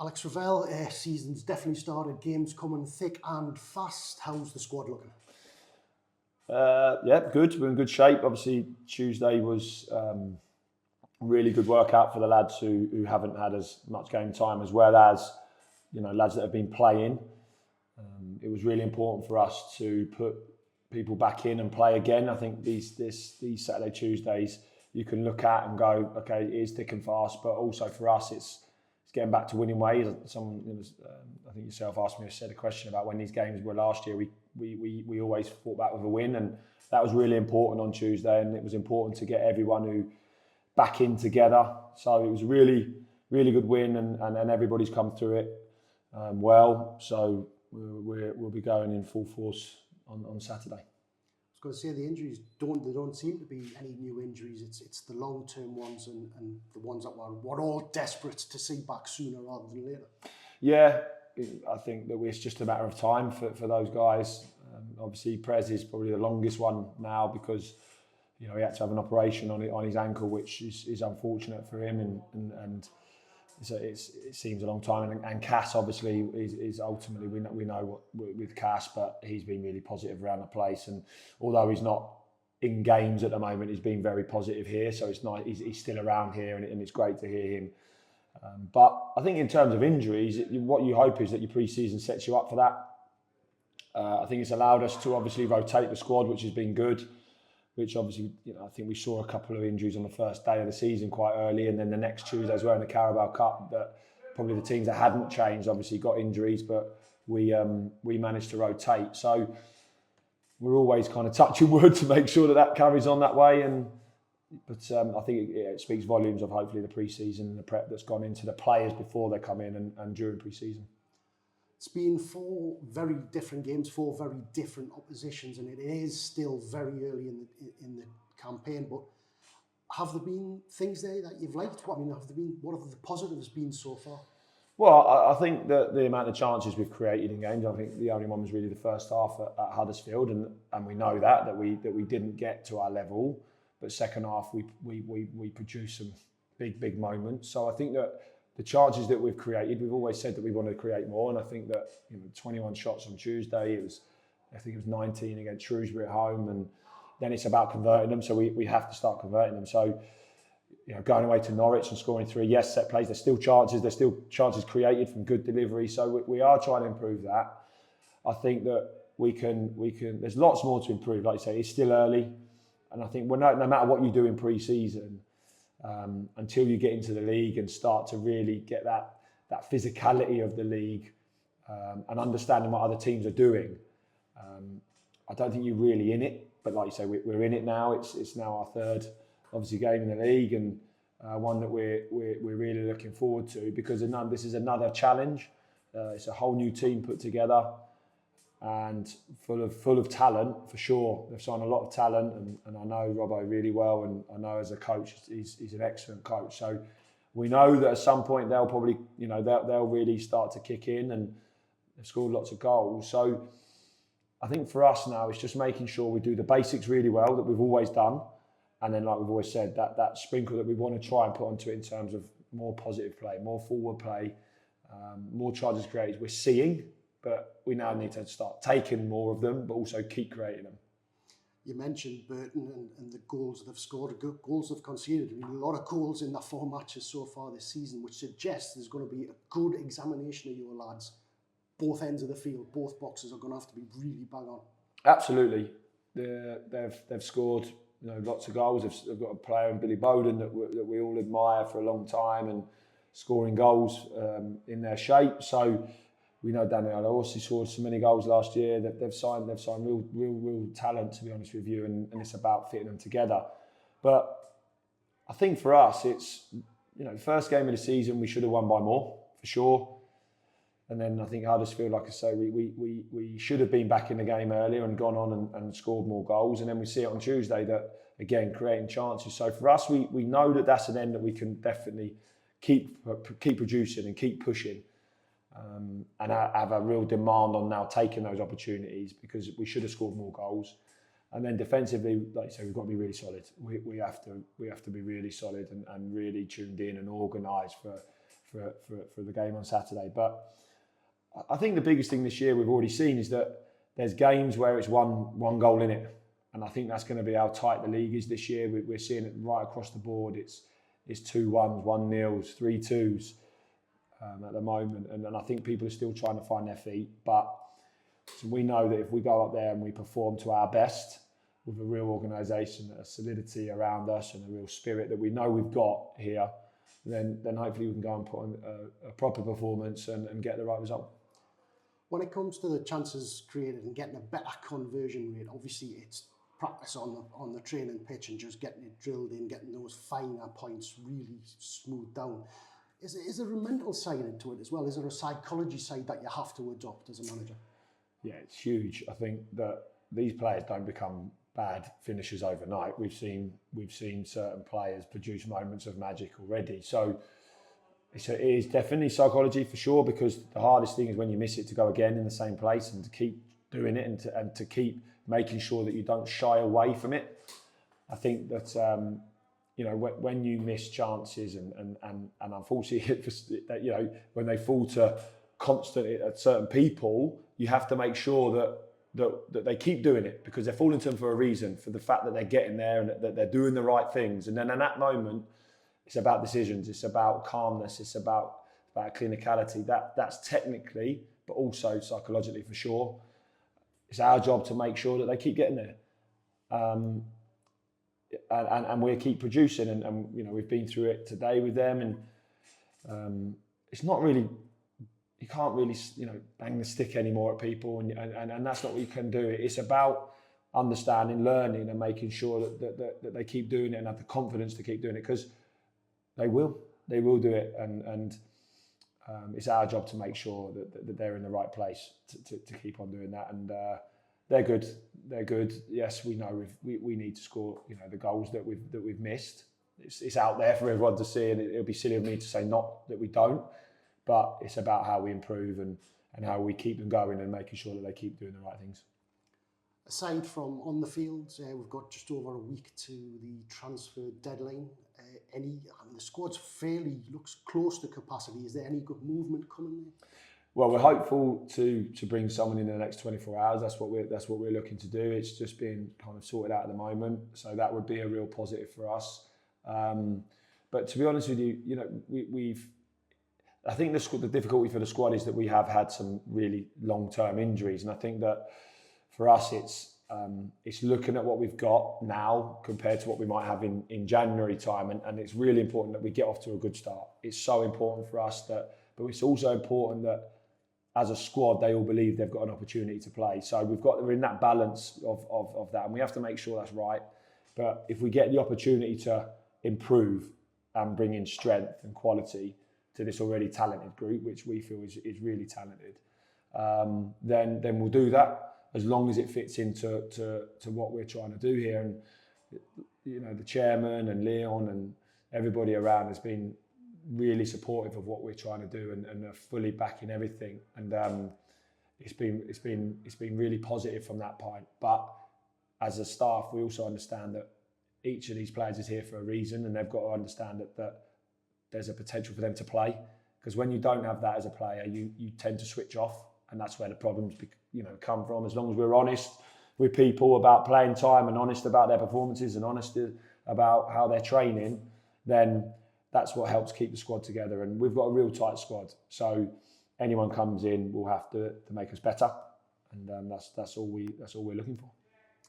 Alex Revell, season's definitely started, games coming thick and fast. How's the squad looking? Yeah, good. We're in good shape. Obviously, Tuesday was really good workout for the lads who haven't had as much game time, as well as lads that have been playing. It was really important for us to put people back in and play again. I think these Saturday, Tuesdays, you can look at and go, okay, it is thick and fast, but also for us, it's getting back to winning ways. Someone, I think yourself asked me, said a question about when these games were last year. We always fought back with a win, and that was really important on Tuesday. And it was important to get everyone who back in together. So it was a really, really good win, and everybody's come through it well. So we'll be going in full force on Saturday. I was going to say the injuries don't seem to be any new injuries. It's the long-term ones and the ones that we're all desperate to see back sooner rather than later. Yeah, I think that it's just a matter of time for those guys. Obviously, Prez is probably the longest one now because he had to have an operation on his ankle, which is unfortunate for him, and it seems a long time. And Cass obviously is ultimately, we know what with Cass, but he's been really positive around the place. And although he's not in games at the moment, he's been very positive here. So it's nice. He's still around here, and it's great to hear him. But I think in terms of injuries, what you hope is that your pre-season sets you up for that. I think it's allowed us to obviously rotate the squad, which has been good. Which obviously, I think we saw a couple of injuries on the first day of the season quite early, and then the next Tuesday as well in the Carabao Cup, that probably the teams that hadn't changed obviously got injuries, but we managed to rotate. So we're always kind of touching wood to make sure that carries on that way. But I think it speaks volumes of hopefully the pre-season and the prep that's gone into the players before they come in and during pre-season. It's been 4 very different games, 4 very different oppositions, and it is still very early in the campaign. But have there been things there that you've liked? What have the positives been so far? Well, I think that the amount of chances we've created in games, I think the only one was really the first half at Huddersfield, and we know that we didn't get to our level. But second half we produced some big moments. So I think that the chances that we've created, we've always said that we want to create more, and I think that 21 shots on Tuesday, I think it was 19 against Shrewsbury at home, and then it's about converting them. So we have to start converting them. So going away to Norwich and scoring 3, yes, set plays. There's still chances created from good delivery. So we are trying to improve that. I think that we can. There's lots more to improve. Like you say, it's still early, and I think no matter what you do in pre-season. Until you get into the league and start to really get that physicality of the league and understanding what other teams are doing, I don't think you're really in it. But like you say, we're in it now. It's now our 3rd, obviously, game in the league, and one that we're really looking forward to because this is another challenge. It's a whole new team put together and full of talent for sure. They've signed a lot of talent, and I know Robbo really well, and I know as a coach he's an excellent coach. So we know that at some point they'll probably they'll really start to kick in, and they've scored lots of goals. So I think for us now it's just making sure we do the basics really well that we've always done, and then like we've always said that sprinkle that we want to try and put onto it in terms of more positive play, more forward play, more charges created. We're seeing. But we now need to start taking more of them, but also keep creating them. You mentioned Burton and the goals they've scored, the goals they've conceded. I mean, a lot of goals in the 4 matches so far this season, which suggests there's going to be a good examination of your lads. Both ends of the field, both boxes are going to have to be really bang on. Absolutely. They've scored lots of goals. They've got a player in Billy Bowden that we all admire for a long time and scoring goals in their shape. So we know Daniel Orsi scored so many goals last year. They've signed real talent, to be honest with you, and it's about fitting them together. But I think for us, it's the first game of the season we should have won by more for sure. And then I think Huddersfield, like I say, we should have been back in the game earlier and gone on and scored more goals. And then we see it on Tuesday that again creating chances. So for us, we know that that's an end that we can definitely keep producing and keep pushing. And have a real demand on now taking those opportunities because we should have scored more goals. And then defensively, like you say, we've got to be really solid. We have to be really solid and really tuned in and organised for for the game on Saturday. But I think the biggest thing this year we've already seen is that there's games where it's one goal in it, and I think that's going to be how tight the league is this year. We're seeing it right across the board. It's 2-1s, 1-0s, 3-2s at the moment, and I think people are still trying to find their feet. But so we know that if we go up there and we perform to our best with a real organisation, a solidity around us, and a real spirit that we know we've got here, then hopefully we can go and put on a proper performance and get the right result. When it comes to the chances created and getting a better conversion rate, obviously it's practice on the training pitch and just getting it drilled in, getting those finer points really smoothed down. Is there a mental side into it as well? Is there a psychology side that you have to adopt as a manager? Yeah, it's huge. I think that these players don't become bad finishers overnight. We've seen certain players produce moments of magic already. So it is definitely psychology for sure, because the hardest thing is when you miss it to go again in the same place and to keep doing it and to keep making sure that you don't shy away from it. I think that when you miss chances and unfortunately that when they fall to constantly at certain people, you have to make sure that they keep doing it, because they're falling to them for a reason, for the fact that they're getting there and that they're doing the right things. And then in that moment, it's about decisions, it's about calmness, it's about clinicality. That's technically, but also psychologically for sure. It's our job to make sure that they keep getting there. And we keep producing, and we've been through it today with them, and it's not really, you can't really bang the stick anymore at people, and that's not what you can do. It's about understanding, learning, and making sure that they keep doing it and have the confidence to keep doing it, because they will do it, and it's our job to make sure that they're in the right place to keep on doing that. And they're good. Yes, we know we need to score the goals that we've missed. It's out there for everyone to see, and it'll be silly of me to say not that we don't, but it's about how we improve and how we keep them going and making sure that they keep doing the right things. Aside from on the field, we've got just over a week to the transfer deadline. The squad's looks close to capacity. Is there any good movement coming there? Well, we're hopeful to bring someone in the next 24 hours. That's what we're looking to do. It's just being kind of sorted out at the moment, so that would be a real positive for us. But to be honest with you, I think the difficulty for the squad is that we have had some really long-term injuries, and I think that for us it's looking at what we've got now compared to what we might have in January time, and it's really important that we get off to a good start. It's so important for us but it's also important that as a squad they all believe they've got an opportunity to play. So we're in that balance of that, and we have to make sure that's right. But if we get the opportunity to improve and bring in strength and quality to this already talented group, which we feel is really talented, then we'll do that, as long as it fits into what we're trying to do here. And the chairman and Leon and everybody around has been really supportive of what we're trying to do, and are fully backing everything. And it's been really positive from that point. But as a staff, we also understand that each of these players is here for a reason, and they've got to understand that there's a potential for them to play. Because when you don't have that as a player, you tend to switch off, and that's where the problems come from. As long as we're honest with people about playing time, and honest about their performances, and honest about how they're training, then that's what helps keep the squad together. And we've got a real tight squad, so anyone comes in will have to make us better, and that's all we're looking for.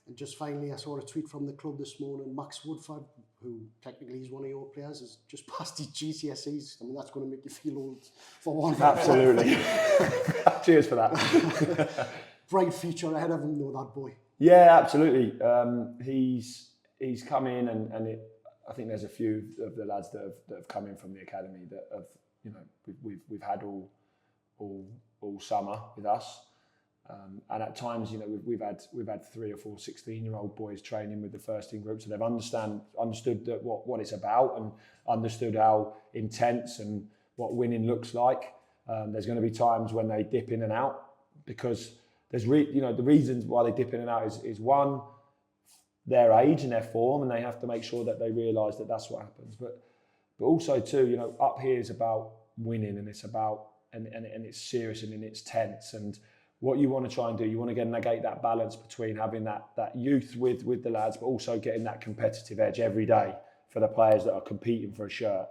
And just finally, I saw a tweet from the club this morning. Max Woodford, who technically is one of your players, has just passed his GCSEs. I mean, that's going to make you feel old for one. Absolutely. Cheers for that. Bright future ahead of him, though, that boy. Yeah, absolutely. He's come in, and I think there's a few of the lads that have come in from the academy that have we've had all summer with us. And at times, we've had 3 or 4 16-year-old boys training with the first team group, so they've understood what it's about, and understood how intense and what winning looks like. There's going to be times when they dip in and out, because there's the reasons why they dip in and out is one, their age and their form, and they have to make sure that they realise that that's what happens. But also too, up here is about winning, and it's about and it's serious and it's tense. And what you want to try and do, you want to negate that balance between having that youth with the lads, but also getting that competitive edge every day for the players that are competing for a shirt.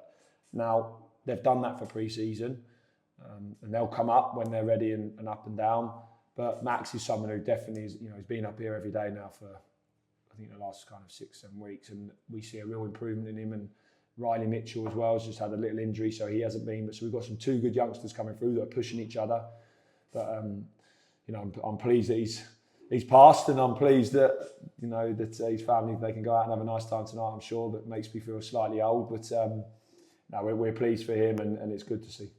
Now, they've done that for pre-season, and they'll come up when they're ready and up and down. But Max is someone who definitely is, he's been up here every day now for, I think, the last kind of 6-7 weeks, and we see a real improvement in him. And Riley Mitchell as well has just had a little injury, so he hasn't been. But so we've got some 2 good youngsters coming through that are pushing each other. But I'm pleased that he's passed, and I'm pleased that that his family, they can go out and have a nice time tonight. I'm sure that makes me feel slightly old, but no, we're pleased for him, and it's good to see.